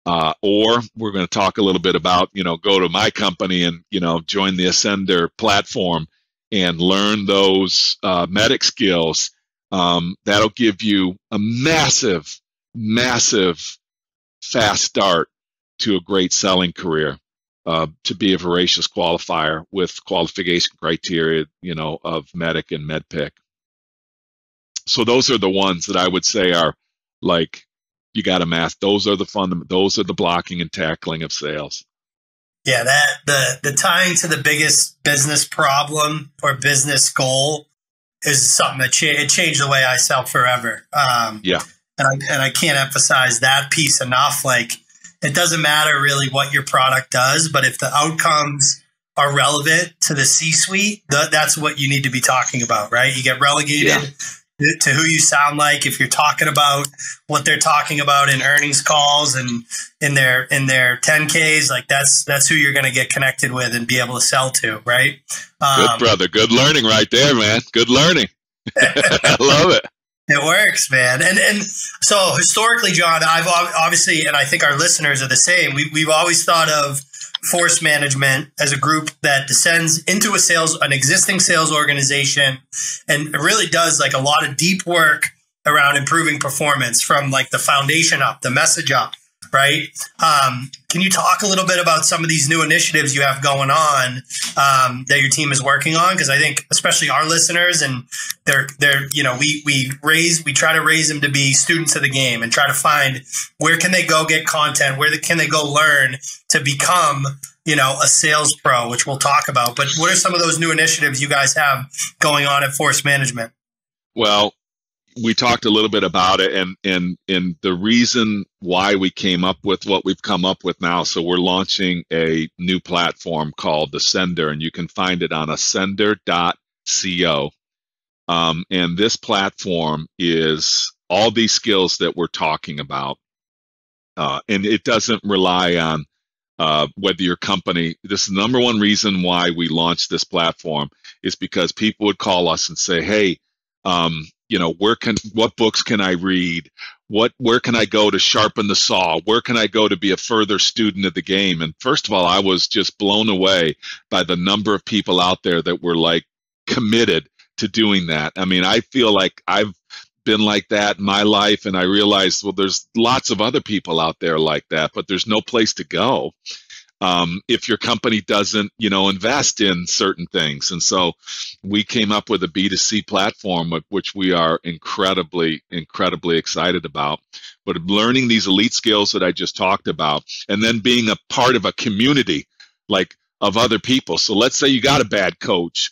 or we're going to talk a little bit about, go to my company and, join the Ascender platform and learn those MEDDICC skills. That'll give you a massive fast start to a great selling career, to be a voracious qualifier with qualification criteria, of MEDDICC and MEDDICC. So those are the ones that I would say are like, you got to master. Those are the blocking and tackling of sales. Yeah, the tying to the biggest business problem or business goal is something that it changed the way I sell forever. Yeah, and I can't emphasize that piece enough. Like, it doesn't matter really what your product does, but if the outcomes are relevant to the C-suite, that's what you need to be talking about, right? You get relegated to who you sound like if you're talking about what they're talking about in earnings calls and in their 10Ks. Like, that's who you're going to get connected with and be able to sell to, right? Good, brother. Good learning right there, man. Good learning. I love it. It works, man. And so historically, John, I've obviously, and I think our listeners are the same, we've always thought of force management as a group that descends into an existing sales organization and really does like a lot of deep work around improving performance from like the foundation up, the message up, right? Can you talk a little bit about some of these new initiatives you have going on that your team is working on? Because I think especially our listeners, and we try to raise them to be students of the game and try to find where can they go get content, can they go learn to become a sales pro, which we'll talk about. But what are some of those new initiatives you guys have going on at Force Management? Well, we talked a little bit about it, and the reason why we came up with what we've come up with now. So we're launching a new platform called Ascender, and you can find it on ascender.co. And this platform is all these skills that we're talking about, and it doesn't rely on whether your company. This is the number one reason why we launched this platform is because people would call us and say, "Hey, what books can I read? Where can I go to sharpen the saw? Where can I go to be a further student of the game?" And first of all, I was just blown away by the number of people out there that were like committed to doing that. I mean, I feel like I've been like that in my life, and I realized, well, there's lots of other people out there like that, but there's no place to go if your company doesn't, invest in certain things. And so we came up with a B2C platform, which we are incredibly, incredibly excited about. But learning these elite skills that I just talked about, and then being a part of a community like of other people. So let's say you got a bad coach.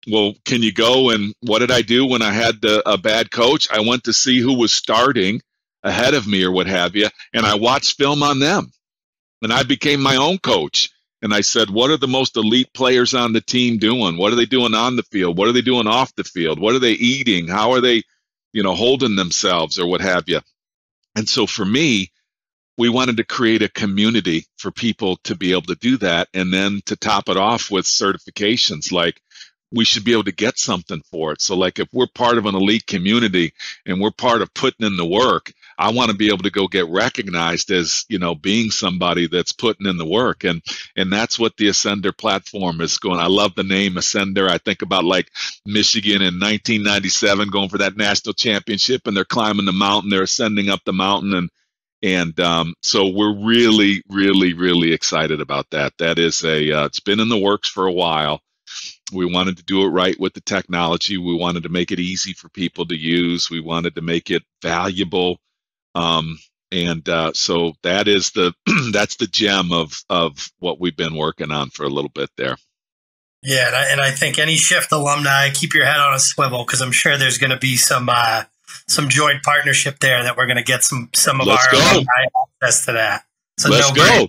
Well, can you go, and what did I do when I had a bad coach? I went to see who was starting ahead of me or what have you, and I watched film on them. And I became my own coach. And I said, what are the most elite players on the team doing? What are they doing on the field? What are they doing off the field? What are they eating? How are they holding themselves or what have you. And so for me, we wanted to create a community for people to be able to do that. And then to top it off with certifications, like we should be able to get something for it. So like if we're part of an elite community and we're part of putting in the work, I want to be able to go get recognized as, being somebody that's putting in the work. And that's what the Ascender platform is going. I love the name Ascender. I think about like Michigan in 1997 going for that national championship, and they're climbing the mountain, they're ascending up the mountain. And so we're really, really, really excited about that. That is it's been in the works for a while. We wanted to do it right with the technology. We wanted to make it easy for people to use. We wanted to make it valuable. So that is that's the gem of what we've been working on for a little bit there. Yeah. And I think any Shift alumni, keep your head on a swivel, because I'm sure there's going to be some joint partnership there that we're going to get some of Let's our go. alumni access to that. So Let's go.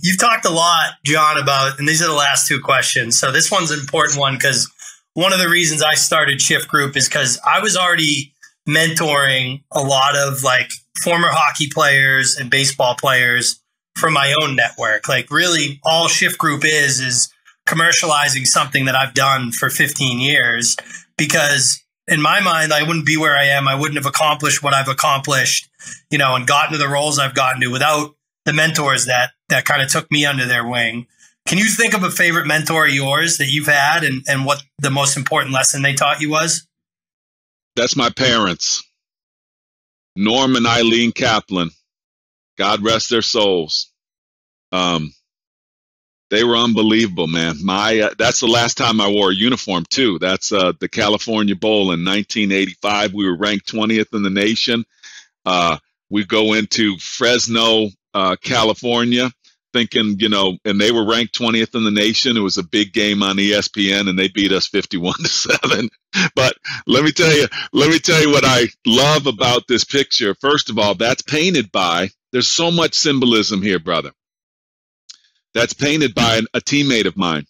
You've talked a lot, John, about, and these are the last two questions. So this one's an important one, because one of the reasons I started Shift Group is because I was already mentoring a lot of like former hockey players and baseball players from my own network. Like really all Shift Group is commercializing something that I've done for 15 years, because in my mind, I wouldn't be where I am. I wouldn't have accomplished what I've accomplished, and gotten to the roles I've gotten to without the mentors that kind of took me under their wing. Can you think of a favorite mentor of yours that you've had and what the most important lesson they taught you was? That's my parents, Norm and Eileen Kaplan. God rest their souls. They were unbelievable, man. That's the last time I wore a uniform too. That's the California Bowl in 1985. We were ranked 20th in the nation. We go into Fresno, California, thinking, and they were ranked 20th in the nation. It was a big game on ESPN, and they beat us 51-7. But let me tell you what I love about this picture. First of all, that's painted by, there's so much symbolism here, brother. That's painted by a teammate of mine,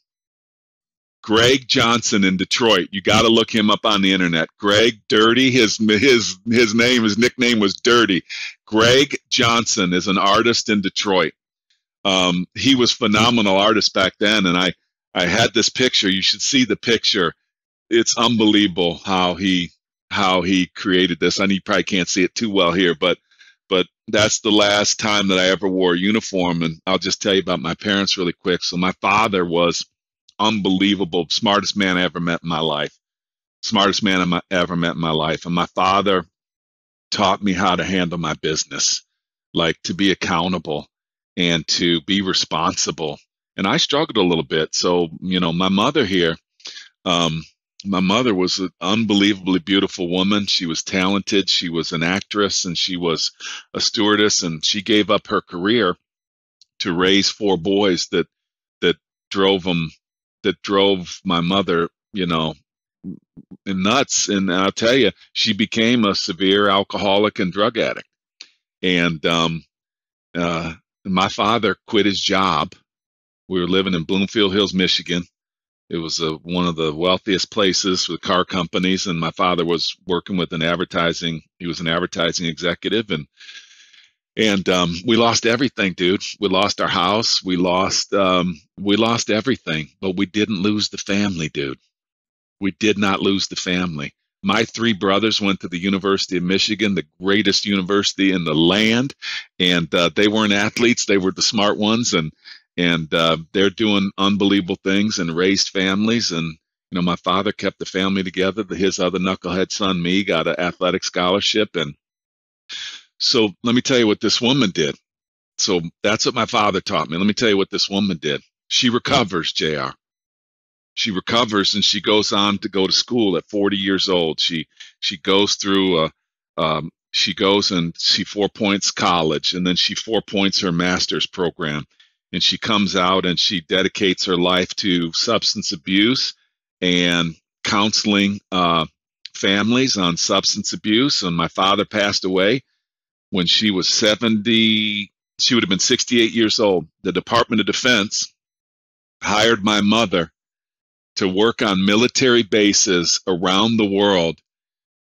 Greg Johnson in Detroit. You got to look him up on the internet. Greg Dirty, his nickname was Dirty. Greg Johnson is an artist in Detroit. He was a phenomenal artist back then, and I had this picture. You should see the picture. It's unbelievable how he created this. I know you probably can't see it too well here, but that's the last time that I ever wore a uniform. And I'll just tell you about my parents really quick. So my father was unbelievable, smartest man I ever met in my life. And my father taught me how to handle my business, like to be accountable and to be responsible. And I struggled a little bit. So, my mother here, my mother was an unbelievably beautiful woman. She was talented. She was an actress, and she was a stewardess, and she gave up her career to raise 4 boys that drove my mother, nuts. And I'll tell you, she became a severe alcoholic and drug addict. And my father quit his job. We were living in Bloomfield Hills, Michigan. It was one of the wealthiest places with car companies, and my father was working with he was an advertising executive, and we lost everything, dude. We lost our house. We lost everything, but we didn't lose the family, dude. We did not lose the family. My 3 brothers went to the University of Michigan, the greatest university in the land, and they weren't athletes. They were the smart ones, and they're doing unbelievable things and raised families. And, my father kept the family together. His other knucklehead son, me, got an athletic scholarship. And so let me tell you what this woman did. So that's what my father taught me. Let me tell you what this woman did. She recovers, JR. She recovers, and she goes on to go to school at 40 years old. She goes through she goes and she 4 points college, and then she 4 points her master's program. And she comes out and she dedicates her life to substance abuse and counseling families on substance abuse. And my father passed away when she was 70. She would have been 68 years old. The Department of Defense hired my mother to work on military bases around the world.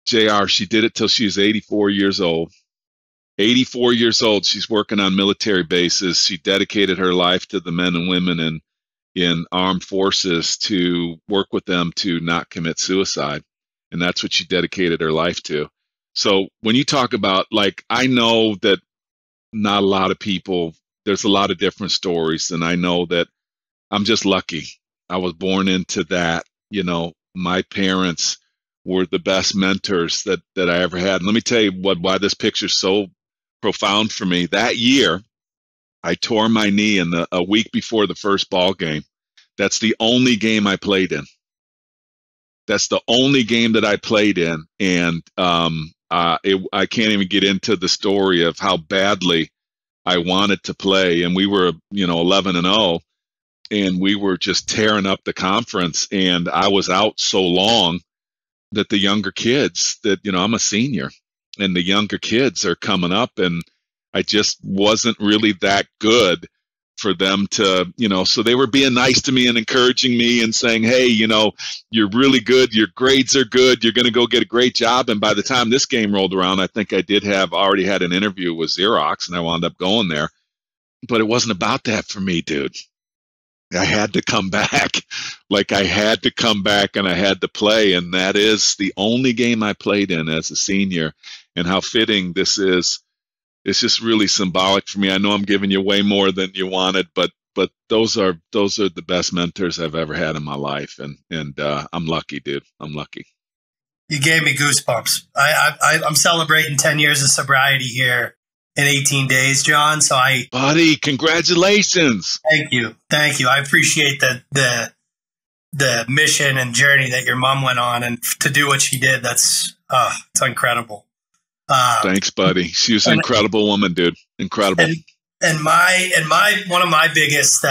JR, she did it till she was 84 years old. 84 years old, she's working on military bases. She dedicated her life to the men and women in armed forces to work with them to not commit suicide. And that's what she dedicated her life to. So when you talk about, like, I know that not a lot of people, there's a lot of different stories, and I know that I'm just lucky. I was born into that. You know, my parents were the best mentors that I ever had. And let me tell you why this picture's so profound for me. That year, I tore my knee a week before the first ball game. That's the only game I played in. That's the only game that I played in. And I can't even get into the story of how badly I wanted to play. And we were, 11-0, and we were just tearing up the conference. And I was out so long that the younger kids I'm a senior, and the younger kids are coming up, and I just wasn't really that good for them to, so they were being nice to me and encouraging me and saying, hey, you're really good. Your grades are good. You're going to go get a great job. And by the time this game rolled around, I think I already had an interview with Xerox, and I wound up going there. But it wasn't about that for me, dude. I had to come back. Like, I had to come back and I had to play. And that is the only game I played in as a senior. And how fitting this is. It's just really symbolic for me. I know I'm giving you way more than you wanted, but those are the best mentors I've ever had in my life. And I'm lucky, dude. I'm lucky. You gave me goosebumps. I'm celebrating 10 years of sobriety here in 18 days, John. So buddy, congratulations. Thank you. I appreciate the mission and journey that your mom went on, and to do what she did. It's incredible. Thanks, buddy. She was an incredible woman, dude. Incredible. And one of my biggest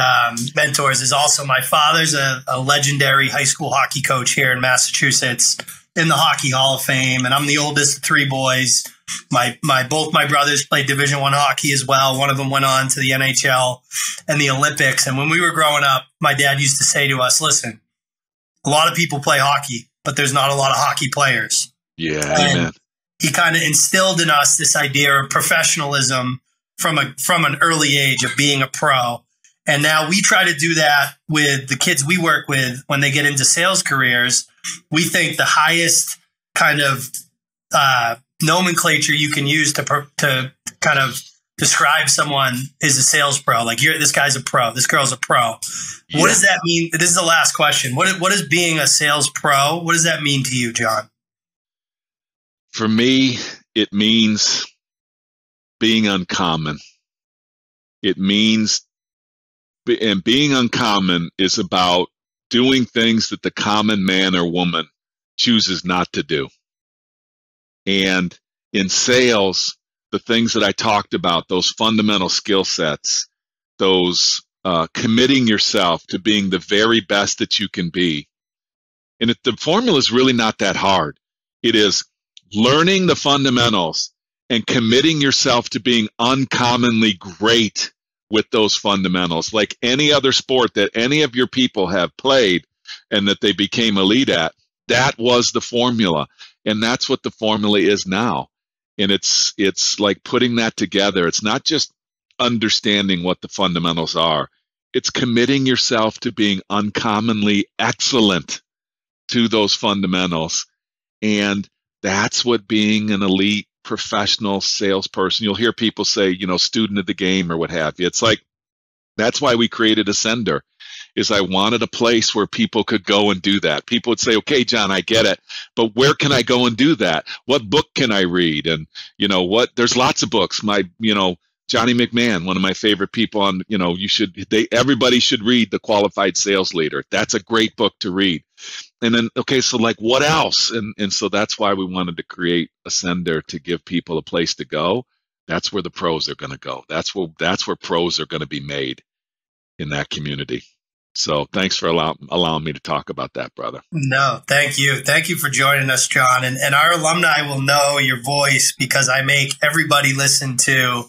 mentors is also my father's a legendary high school hockey coach here in Massachusetts, in the Hockey Hall of Fame. And I'm the oldest of three boys. Both my brothers played Division I hockey as well. One of them went on to the NHL and the Olympics. And when we were growing up, my dad used to say to us, listen, a lot of people play hockey, but there's not a lot of hockey players. Yeah, amen. He kind of instilled in us this idea of professionalism from an early age of being a pro. And now we try to do that with the kids we work with when they get into sales careers. We think the highest kind of nomenclature you can use to kind of describe someone is a sales pro. Like, this guy's a pro. This girl's a pro. Yeah. What does that mean? This is the last question. What is being a sales pro? What does that mean to you, John? For me, it means being uncommon. It means, and being uncommon is about doing things that the common man or woman chooses not to do. And in sales, the things that I talked about, those fundamental skill sets, those committing yourself to being the very best that you can be. And the formula is really not that hard. It is learning the fundamentals and committing yourself to being uncommonly great with those fundamentals, like any other sport that any of your people have played and that they became elite at. That was the formula, and that's what the formula is now. And it's like putting that together. It's not just understanding what the fundamentals are. It's committing yourself to being uncommonly excellent to those fundamentals. And that's what being an elite professional salesperson, you'll hear people say, student of the game or what have you. It's like, that's why we created Ascender, is I wanted a place where people could go and do that. People would say, okay, John, I get it, but where can I go and do that? What book can I read? And there's lots of books. Johnny McMahon, one of my favorite people on, everybody should read The Qualified Sales Leader. That's a great book to read. And then, okay, so like what else? And so that's why we wanted to create Ascender, to give people a place to go. That's where the pros are going to go. That's where pros are going to be made in that community. So thanks for allowing me to talk about that, brother. No, thank you. Thank you for joining us, John. And our alumni will know your voice because I make everybody listen to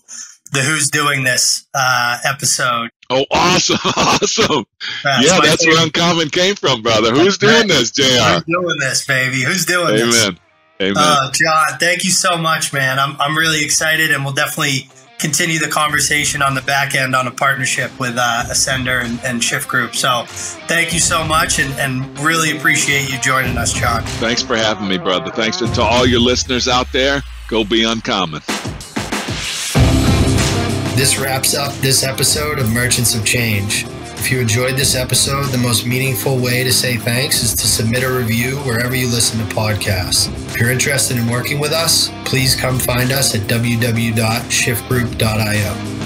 Who's Doing This episode. Oh, awesome. Awesome. Yeah, that's where Uncommon came from, brother. Who's doing this, JR? Who's doing this, baby? Who's doing this? Amen. Amen. John, thank you so much, man. I'm really excited, and we'll definitely continue the conversation on the back end on a partnership with Ascender and Shift Group. So thank you so much, and really appreciate you joining us, John. Thanks for having me, brother. Thanks to all your listeners out there. Go be uncommon. This wraps up this episode of Merchants of Change. If you enjoyed this episode, the most meaningful way to say thanks is to submit a review wherever you listen to podcasts. If you're interested in working with us, please come find us at www.shiftgroup.io.